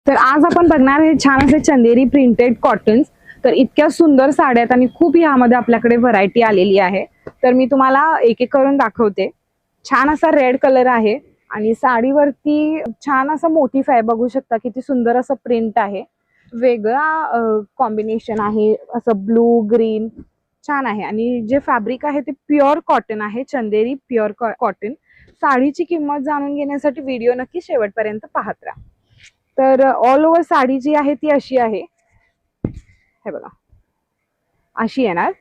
तर आज आपण बघणार आहे छान असे चंदेरी प्रिंटेड कॉटन्स। तर इतक्या सुंदर साड्या आहेत आणि खूप यामध्ये आपल्याकडे व्हरायटी आलेली आहे। तर मी तुम्हाला एक एक करून दाखवते। छान असा रेड कलर आहे आणि साडीवरती छान असा मोटिफ आहे, बघू शकता किती सुंदर असं प्रिंट आहे। वेगळा कॉम्बिनेशन आहे, असं ब्लू ग्रीन छान आहे। आणि जे फॅब्रिक आहे ते प्युअर कॉटन आहे, चंदेरी प्युअर कॉटन। साडीची किंमत जाणून घेण्यासाठी व्हिडिओ नक्की शेवटपर्यंत पाहत राहा। तर ऑल ओव्हर साडी जी आहे ती अशी आहे, हे बघा अशी येणार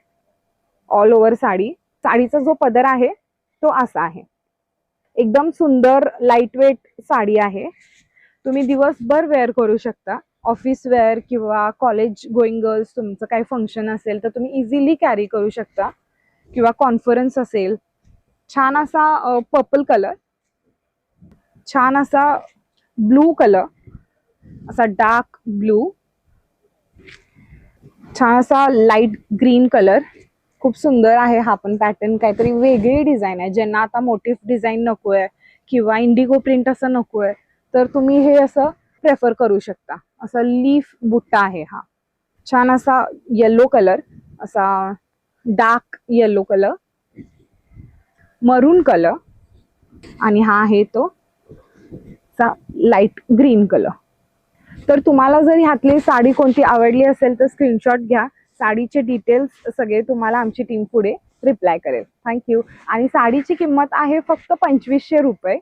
ऑल ओव्हर साडी। साडीचा जो पदर आहे तो असा आहे, एकदम सुंदर लाईट वेट साडी आहे। तुम्ही दिवसभर वेअर करू शकता, ऑफिस वेअर किंवा कॉलेज गोईंग गर्ल्स, तुमचं काही फंक्शन असेल तर तुम्ही इझिली कॅरी करू शकता, किंवा कॉन्फरन्स असेल। छान असा पर्पल कलर, छान असा ब्लू कलर, असा डार्क ब्लू, छान असा लाईट ग्रीन कलर, खूप सुंदर आहे हा पण पॅटर्न। काहीतरी वेगळी डिझाईन आहे, ज्यांना आता मोटिफ डिझाईन नकोय किंवा इंडिगो प्रिंट असं नकोय तर तुम्ही हे असं प्रेफर करू शकता। असं लीफ बुट्टा आहे हा, छान असा येलो कलर, असा डार्क येलो कलर, मरून कलर, आणि हा आहे तो लाईट ग्रीन कलर। तर तुम्हाला जर ह्यातली साडी कोणती आवडली असेल तर स्क्रीनशॉट घ्या, साडीचे डिटेल्स सगळे तुम्हाला आमची टीम पुढे रिप्लाय करेल। थँक्यू। आणि साडीची किंमत आहे फक्त 2500 रुपये।